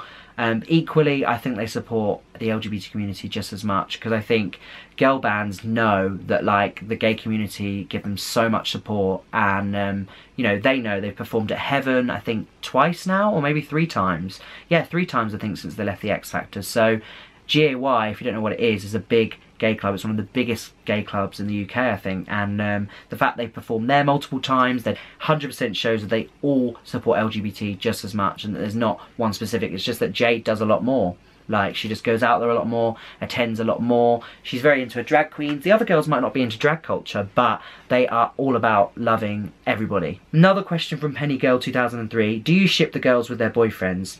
Equally, I think they support the LGBT community just as much, because I think girl bands know that, like, the gay community give them so much support, and you know, they know they've performed at Heaven, I think twice now, or maybe 3 times. Yeah, 3 times I think since they left the X Factor. So GAY, if you don't know what it is a big gay club. It's one of the biggest gay clubs in the UK, I think, and the fact they perform there multiple times, that 100% shows that they all support LGBT just as much, and that there's not one specific. It's just that Jade does a lot more. Like, she just goes out there a lot more, attends a lot more. She's very into her drag queens. The other girls might not be into drag culture, but they are all about loving everybody. Another question from Penny Girl 2003. Do you ship the girls with their boyfriends?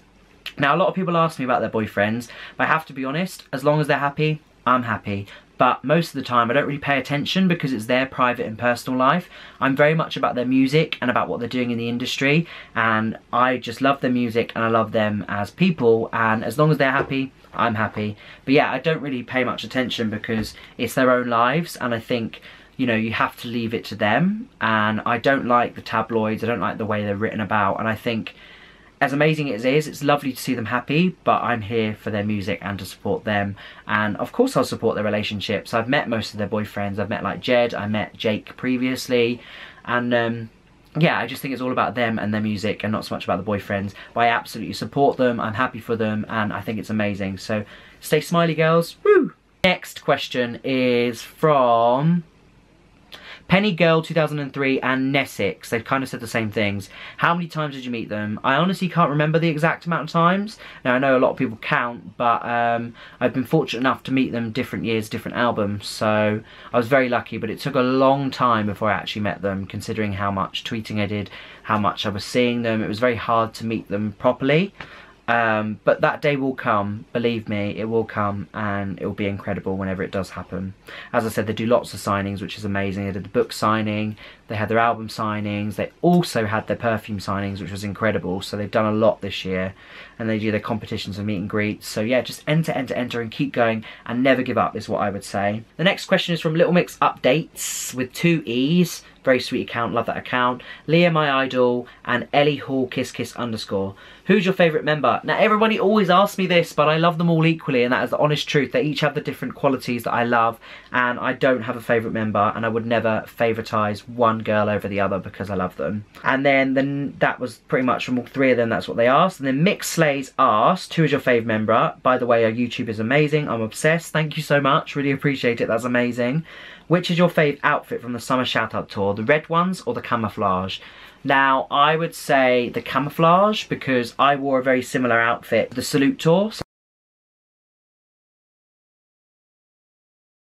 Now, a lot of people ask me about their boyfriends, but I have to be honest, as long as they're happy, I'm happy. But most of the time I don't really pay attention because it's their private and personal life. I'm very much about their music and about what they're doing in the industry, and I just love their music and I love them as people, and as long as they're happy, I'm happy. But yeah, I don't really pay much attention because it's their own lives, and I think, you know, you have to leave it to them, and I don't like the tabloids, I don't like the way they're written about, and I think as amazing as it is, it's lovely to see them happy, but I'm here for their music and to support them. And of course I'll support their relationships. I've met most of their boyfriends. I've met, like, Jed, I met Jake previously, and yeah, I just think it's all about them and their music and not so much about the boyfriends. But I absolutely support them, I'm happy for them, and I think it's amazing. So stay smiley, girls. Woo! Next question is from Penny Girl 2003 and Nessix. They've kind of said the same things. How many times did you meet them? I honestly can't remember the exact amount of times. Now, I know a lot of people count, but I've been fortunate enough to meet them different years, different albums, so I was very lucky, but it took a long time before I actually met them, considering how much tweeting I did, how much I was seeing them. It was very hard to meet them properly. But that day will come, believe me, it will come, and it will be incredible whenever it does happen. As I said, they do lots of signings, which is amazing. They did the book signing, they had their album signings, they also had their perfume signings, which was incredible. So they've done a lot this year, and they do their competitions and meet and greets. So yeah, just enter, enter, enter, and keep going, and never give up is what I would say. The next question is from Little Mix Updates with 2 E's. Very sweet account, love that account. Leah My Idol and Ellie Hall Kiss Kiss _ Who's your favourite member? Now, everybody always asks me this, but I love them all equally, and that is the honest truth. They each have the different qualities that I love, and I don't have a favourite member, and I would never favoritise one girl over the other because I love them. And then that was pretty much from all 3 of them, that's what they asked. And then Mix Slays asked, who is your favourite member? By the way, our YouTube is amazing, I'm obsessed, thank you so much, really appreciate it, that's amazing. Which is your favourite outfit from the Summer Shoutout Tour, the red ones or the camouflage? Now, I would say the camouflage, because I wore a very similar outfit the Salute Tour. So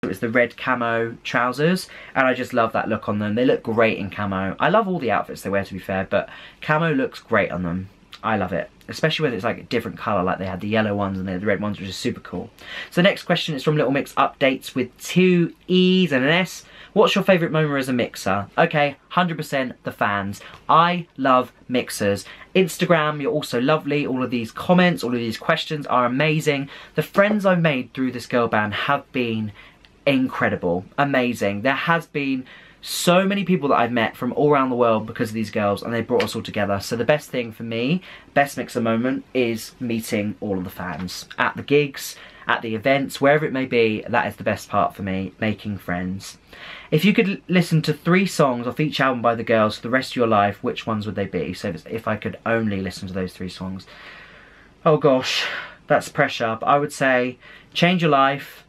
it was the red camo trousers, and I just love that look on them. They look great in camo. I love all the outfits they wear, to be fair, but camo looks great on them. I love it, especially when it's like a different colour, like they had the yellow ones and they had the red ones, which is super cool. So next question is from Little Mix Updates with 2 E's and an S. What's your favourite moment as a mixer? Okay, 100% the fans. I love mixers. Instagram, you're also lovely. All of these comments, all of these questions are amazing. The friends I've made through this girl band have been incredible, amazing. There has been so many people that I've met from all around the world because of these girls, and they brought us all together. So the best thing for me, best mixer moment, is meeting all of the fans at the gigs, at the events, wherever it may be. That is the best part for me, making friends. If you could listen to 3 songs off each album by the girls for the rest of your life, which ones would they be? So if I could only listen to those 3 songs. Oh gosh, that's pressure. But I would say Change Your Life,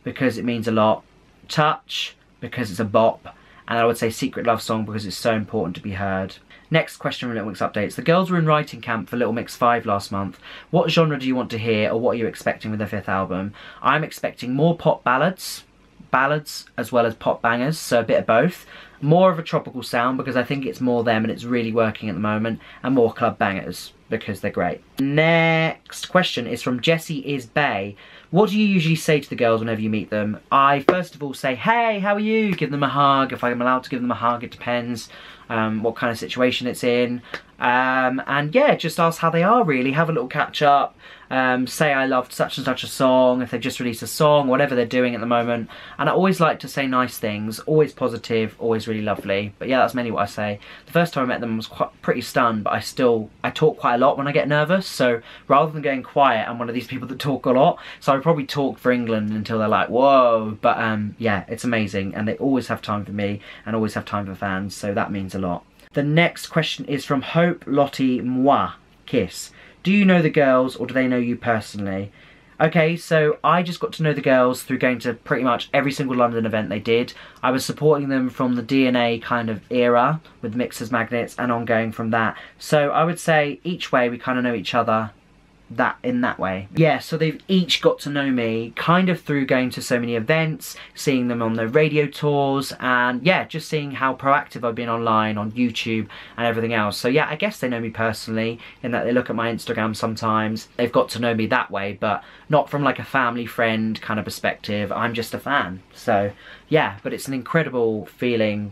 because it means a lot. Touch, because it's a bop. And I would say Secret Love Song, because it's so important to be heard. Next question from Little Mix Updates. The girls were in writing camp for Little Mix 5 last month. What genre do you want to hear, or what are you expecting with their 5th album? I'm expecting more pop ballads as well as pop bangers, so a bit of both. More of a tropical sound, because I think it's more them and it's really working at the moment, and more club bangers, because they're great. Next question is from Jessie Is Bay. What do you usually say to the girls whenever you meet them? I first of all say, hey, how are you? Give them a hug. If I'm allowed to give them a hug, it depends what kind of situation it's in. And yeah, just ask how they are really. Have a little catch up. Say I loved such and such a song, if they've just released a song, whatever they're doing at the moment. And I always like to say nice things, always positive, always really lovely. But yeah, that's mainly what I say. The first time I met them I was pretty stunned, but I talk quite a lot when I get nervous. So rather than going quiet, I'm one of these people that talk a lot. So I probably talk for England until they're like, whoa. But yeah, it's amazing. And they always have time for me and always have time for fans. So that means a lot. The next question is from Hope Lottie Moi Kiss. Do you know the girls, or do they know you personally? Okay, so I just got to know the girls through going to pretty much every single London event they did. I was supporting them from the DNA kind of era with Mixers Magnets and ongoing from that. So I would say each way we kind of know each other in that way. Yeah, so they've each got to know me kind of through going to so many events, seeing them on their radio tours, and yeah, just seeing how proactive I've been online on YouTube and everything else. So yeah, I guess they know me personally in that they look at my Instagram sometimes. They've got to know me that way, but not from like a family friend kind of perspective. I'm just a fan. So yeah, but it's an incredible feeling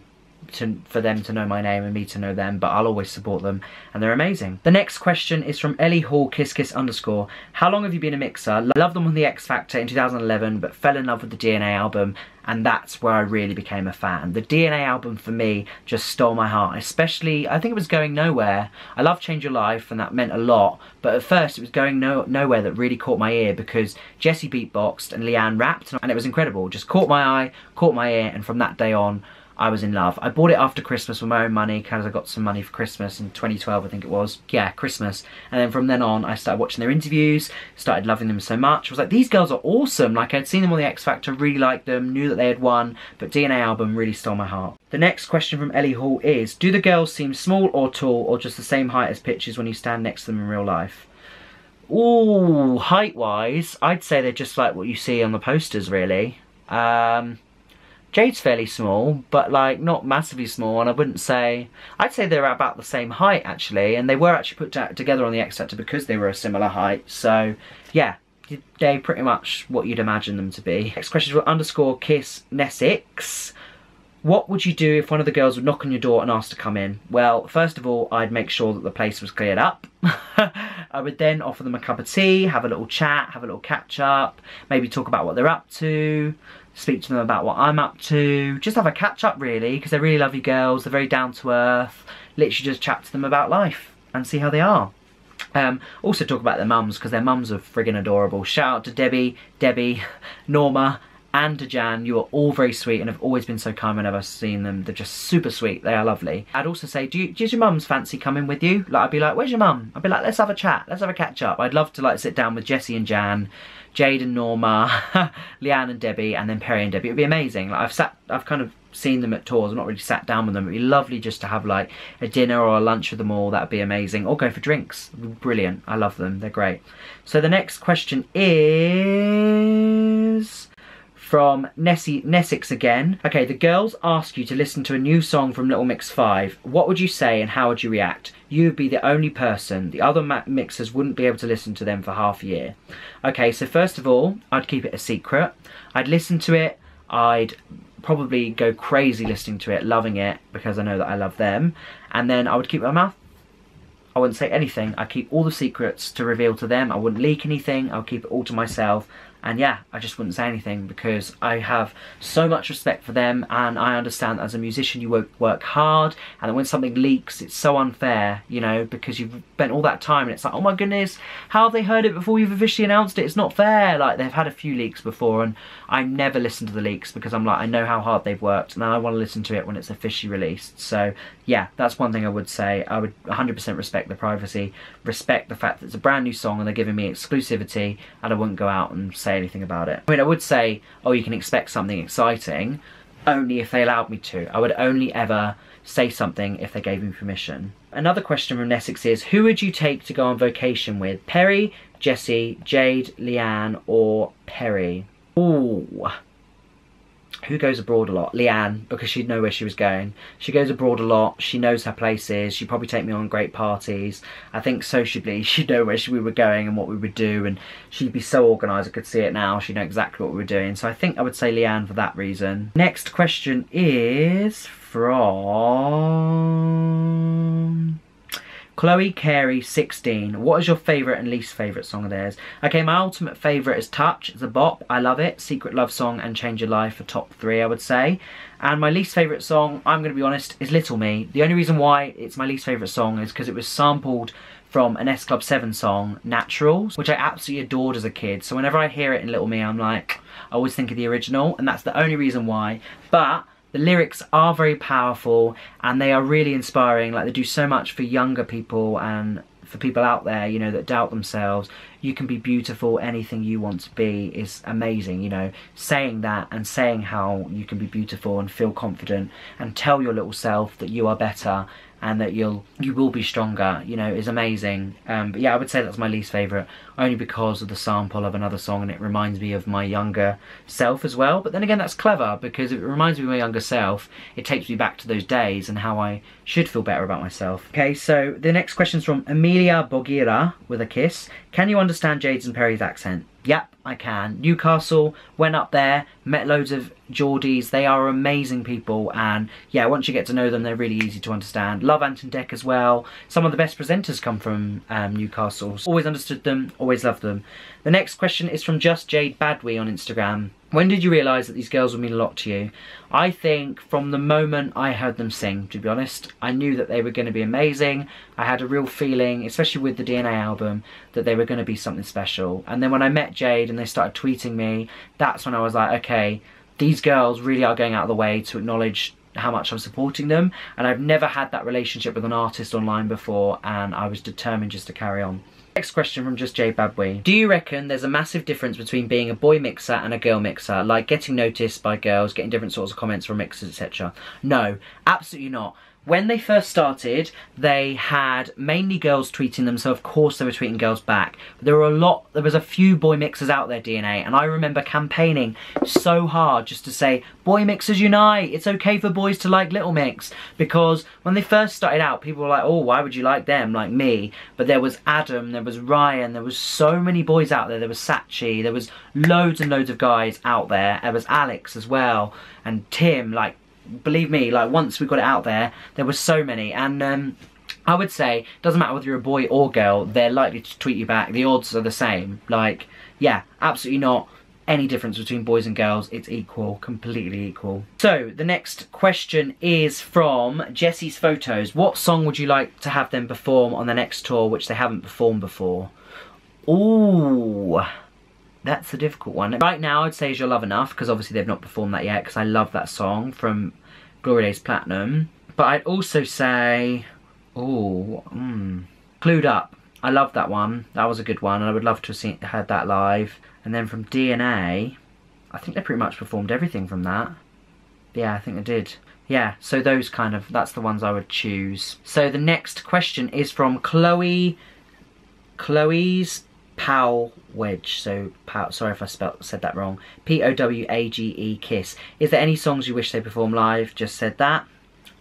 for them to know my name and me to know them, but I'll always support them, and they're amazing. The next question is from Ellie Hall Kiss Kiss _ How long have you been a mixer? Loved them on the X Factor in 2011, but fell in love with the DNA album, and that's where I really became a fan. The DNA album for me just stole my heart, especially, I think it was Going Nowhere. I love Change Your Life, and that meant a lot, but at first it was Going Nowhere that really caught my ear, because Jessie beatboxed and Leanne rapped, and it was incredible. Just caught my eye, caught my ear, and from that day on, I was in love. I bought it after Christmas with my own money, because I got some money for Christmas in 2012, I think it was. Yeah, Christmas. And then from then on, I started watching their interviews, started loving them so much. I was like, these girls are awesome. Like, I'd seen them on the X Factor, really liked them, knew that they had won, but DNA album really stole my heart. The next question from Ellie Hall is, do the girls seem small or tall, or just the same height as pictures when you stand next to them in real life? Ooh, height-wise, I'd say they're just like what you see on the posters, really. Jade's fairly small, but like not massively small, and I wouldn't say... I'd say they're about the same height, actually, and they were actually put together on the X Factor because they were a similar height, so yeah, they're pretty much what you'd imagine them to be. Next question is from _Kiss Nessix. What would you do if one of the girls would knock on your door and ask to come in? Well, first of all, I'd make sure that the place was cleared up. I would then offer them a cup of tea, have a little chat, have a little catch up, maybe talk about what they're up to, speak to them about what I'm up to, just have a catch up really, because they're really lovely girls, they're very down to earth, literally just chat to them about life and see how they are. Also talk about their mums, because their mums are friggin' adorable. Shout out to Debbie, Norma, and to Jan. You are all very sweet and have always been so kind whenever I've seen them. They're just super sweet. They are lovely. I'd also say, does your mums fancy coming with you? Like, I'd be like, where's your mum? I'd be like, let's have a chat. Let's have a catch up. I'd love to like sit down with Jessie and Jan, Jade and Norma, Leanne and Debbie, and then Perry and Debbie. It'd be amazing. Like, I've kind of seen them at tours. I've not really sat down with them. It'd be lovely just to have like a dinner or a lunch with them all. That'd be amazing. Or go for drinks. It'd be brilliant. I love them. They're great. So the next question is from Nessix again. Okay, the girls ask you to listen to a new song from Little Mix 5. What would you say and how would you react? You would be the only person. The other mixers wouldn't be able to listen to them for half a year. Okay, so first of all, I'd keep it a secret. I'd listen to it. I'd probably go crazy listening to it, loving it, because I know that I love them. And then I would keep my mouth. I wouldn't say anything. I'd keep all the secrets to reveal to them. I wouldn't leak anything. I'll keep it all to myself. And yeah, I just wouldn't say anything because I have so much respect for them, and I understand that as a musician you work hard, and that when something leaks it's so unfair, you know, because you've spent all that time and it's like, oh my goodness, how have they heard it before you've officially announced it? It's not fair. Like, they've had a few leaks before, and I never listen to the leaks because I'm like, I know how hard they've worked and I want to listen to it when it's officially released. So yeah, that's one thing I would say. I would 100% respect the privacy, respect the fact that it's a brand new song and they're giving me exclusivity, and I wouldn't go out and say anything about it. I mean, I would say, oh, you can expect something exciting, only if they allowed me to. I would only ever say something if they gave me permission. Another question from Nessex is, who would you take to go on vacation with? Perry, Jessie, Jade, Leanne, or Perry? Ooh. Who goes abroad a lot? Leanne, because she'd know where she was going. She goes abroad a lot. She knows her places. She'd probably take me on great parties. I think sociably she'd know where we were going and what we would do, and she'd be so organised. I could see it now. She'd know exactly what we were doing. So I think I would say Leanne for that reason. Next question is from Chloe Carey 16. What is your favourite and least favourite song of theirs? Okay, my ultimate favourite is Touch. It's a bop. I love it. Secret Love Song and Change Your Life are top 3, I would say. And my least favourite song, I'm going to be honest, is Little Me. The only reason why it's my least favourite song is because it was sampled from an S Club 7 song, Naturals, which I absolutely adored as a kid. So whenever I hear it in Little Me, I'm like, I always think of the original, and that's the only reason why. But the lyrics are very powerful and they are really inspiring. Like, they do so much for younger people and for people out there, you know, that doubt themselves. You can be beautiful, anything you want to be is amazing, you know. Saying that and saying how you can be beautiful and feel confident and tell your little self that you are better and that you will be stronger, you know, is amazing. But yeah, I would say that's my least favourite, only because of the sample of another song, and it reminds me of my younger self as well. But then again, that's clever, because if it reminds me of my younger self, it takes me back to those days and how I should feel better about myself. Okay, so the next question's from Amelia Bogira with a kiss. Can you understand Jade's and Perry's accent? Yep, I can. Newcastle, went up there, met loads of Geordies. They are amazing people, and yeah, once you get to know them, they're really easy to understand. Love Anton Deck as well. Some of the best presenters come from Newcastle. Always understood them, always loved them. The next question is from Just Jade Badwe on Instagram. When did you realise that these girls would mean a lot to you? I think from the moment I heard them sing, to be honest. I knew that they were going to be amazing. I had a real feeling, especially with the DNA album, that they were going to be something special. And then when I met Jade and they started tweeting me, that's when I was like, okay, these girls really are going out of the way to acknowledge how much I'm supporting them. And I've never had that relationship with an artist online before, and I was determined just to carry on. Next question from Just Jade Badwe. Do you reckon there's a massive difference between being a boy mixer and a girl mixer? Like getting noticed by girls, getting different sorts of comments from mixers, etc. No, absolutely not. When they first started, they had mainly girls tweeting them, so of course they were tweeting girls back. But there was a few boy mixers out there, DNA, and I remember campaigning so hard just to say, boy mixers unite, it's okay for boys to like Little Mix. Because when they first started out, people were like, oh, why would you like them, like me? But there was Adam, there was Ryan, there was so many boys out there, there was Sachi, there was loads and loads of guys out there. There was Alex as well, and Tim, like, believe me, like, once we got it out there, there were so many. And I would say, doesn't matter whether you're a boy or girl, they're likely to tweet you back. The odds are the same. Like, yeah, absolutely not any difference between boys and girls. It's equal, completely equal. So the next question is from Jessie's Photos. What song would you like to have them perform on the next tour which they haven't performed before? Ooh, that's a difficult one. Right now, I'd say Is Your Love Enough, because obviously they've not performed that yet, because I love that song from Glory Days Platinum. But I'd also say, Clued Up. I love that one. That was a good one, and I would love to have heard that live. And then from DNA, I think they pretty much performed everything from that. Yeah, I think they did. Yeah, so those kind of, that's the ones I would choose. So the next question is from Chloe's Pow Wedge, so Pow, sorry if I said that wrong. P-O-W-A-G-E Kiss. Is there any songs you wish they perform live? Just said that.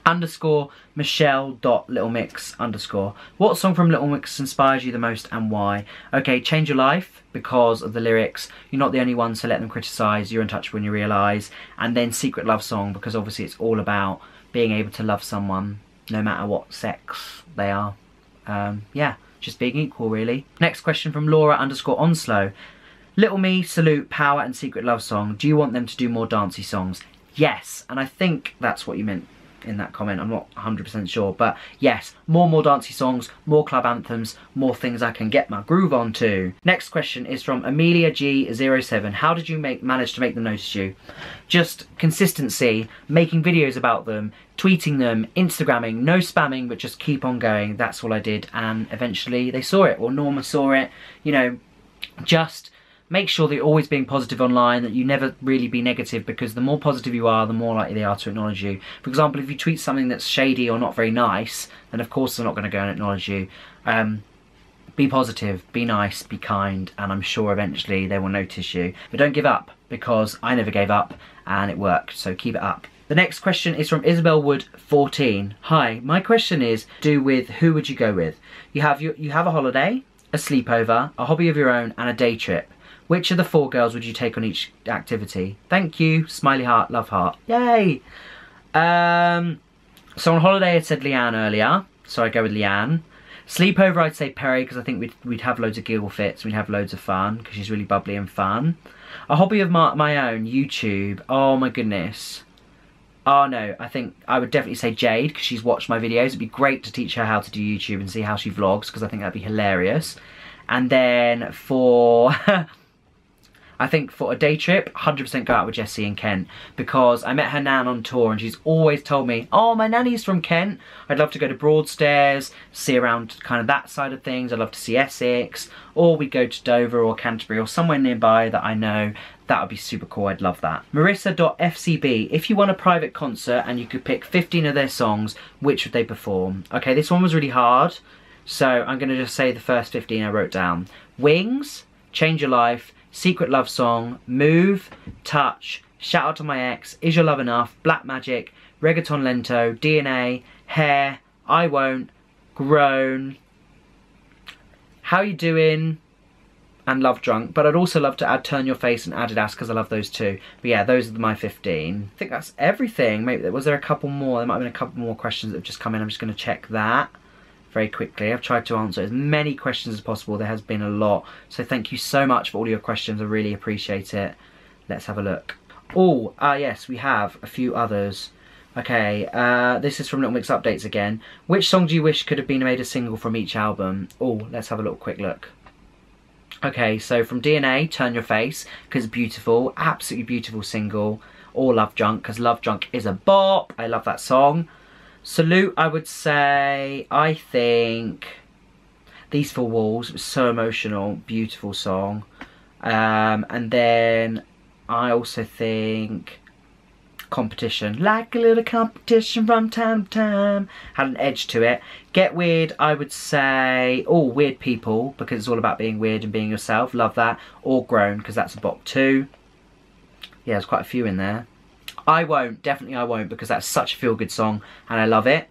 _ Michelle.littlemix_. What song from Little Mix inspires you the most and why? Okay, Change Your Life, because of the lyrics. You're not the only one, so let them criticise. You're untouchable when you realise. And then Secret Love Song, because obviously it's all about being able to love someone no matter what sex they are. Yeah, just being equal, really. Next question from Laura _Onslow. Little Me, Salute, Power and Secret Love Song. Do you want them to do more dancey songs? Yes, and I think that's what you meant in that comment. I'm not 100% sure, but yes, more dancey songs, more club anthems, more things I can get my groove onto. Next question is from Amelia G07. How did you manage to make them notice you? Just consistency, making videos about them, tweeting them, Instagramming, no spamming, but just keep on going. That's all I did, and eventually they saw it, or Norma saw it. You know, just make sure that you're always being positive online, that you never really be negative, because the more positive you are, the more likely they are to acknowledge you. For example, if you tweet something that's shady or not very nice, then of course they're not going to go and acknowledge you. Be positive, be nice, be kind, and I'm sure eventually they will notice you. But don't give up, because I never gave up and it worked, so keep it up. The next question is from Isabel Wood 14. Hi, my question is with who would you go with? You have a holiday, a sleepover, a hobby of your own, and a day trip. Which of the 4 girls would you take on each activity? Thank you. Smiley heart, love heart. Yay! So on holiday I said Leanne earlier, so I go with Leanne. Sleepover I'd say Perry, because I think we'd have loads of giggle fits, we'd have loads of fun, because she's really bubbly and fun. A hobby of my own, YouTube. Oh my goodness. Oh no, I think I would definitely say Jade, because she's watched my videos. It'd be great to teach her how to do YouTube and see how she vlogs, because I think that'd be hilarious. And then for... I think for a day trip, 100% go out with Jessie and Kent, because I met her nan on tour and she's always told me, oh, my nanny's from Kent. I'd love to go to Broadstairs, see around kind of that side of things. I'd love to see Essex, or we'd go to Dover or Canterbury or somewhere nearby that I know. That would be super cool, I'd love that. Marissa.fcb, if you won a private concert and you could pick 15 of their songs, which would they perform? Okay, this one was really hard, so I'm going to just say the first 15 I wrote down. Wings, Change Your Life, Secret Love Song, Move, Touch, Shout Out to My Ex, Is Your Love Enough, Black Magic, Reggaeton Lento, DNA, Hair, I Won't, Grown, How You Doing, and Love Drunk. But I'd also love to add Turn Your Face and Adidas, because I love those too. But yeah, those are my 15. I think that's everything. Maybe was there a couple more? There might have been a couple more questions that have just come in. I'm just going to check that very quickly. I've tried to answer as many questions as possible. There has been a lot, so thank you so much for all your questions. I really appreciate it. Let's have a look. Oh, yes, we have a few others. Okay, this is from Little Mix Updates again. Which song do you wish could have been made a single from each album? Oh, let's have a little quick look. Okay, so from DNA, Turn Your Face, because it's beautiful, absolutely beautiful single. Or Love Drunk, because Love Drunk is a bop. I love that song. Salute, I would say, I think These Four Walls was so emotional, beautiful song. And then I also think Competition, like a little competition from time to time, had an edge to it. Get Weird, I would say, oh, Weird People, because it's all about being weird and being yourself, love that. Or Grown, because that's a bop too. Yeah, there's quite a few in there. I Won't, definitely I Won't, because that's such a feel-good song and I love it.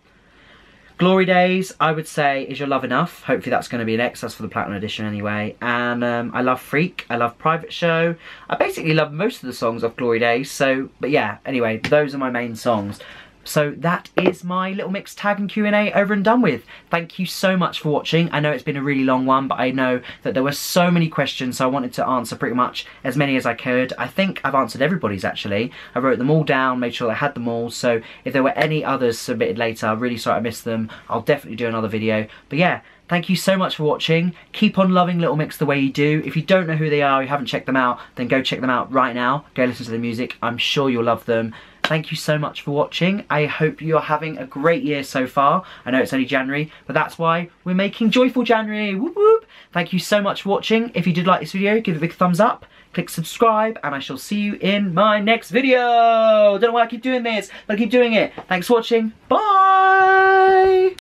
Glory Days, I would say Is Your Love Enough? Hopefully that's going to be an X, that's for the Platinum Edition anyway. And I love Freak, I love Private Show. I basically love most of the songs off Glory Days, so, but yeah, anyway, those are my main songs. So that is my Little Mix tag and Q&A over and done with. Thank you so much for watching. I know it's been a really long one, but I know that there were so many questions, so I wanted to answer pretty much as many as I could. I think I've answered everybody's actually. I wrote them all down, made sure I had them all, so if there were any others submitted later, I'm really sorry I missed them. I'll definitely do another video. But yeah, thank you so much for watching. Keep on loving Little Mix the way you do. If you don't know who they are, you haven't checked them out, then go check them out right now. Go listen to the music. I'm sure you'll love them. Thank you so much for watching. I hope you're having a great year so far. I know it's only January, but that's why we're making Joyful January. Whoop whoop. Thank you so much for watching. If you did like this video, give it a big thumbs up. Click subscribe, and I shall see you in my next video. Don't know why I keep doing this, but I keep doing it. Thanks for watching. Bye.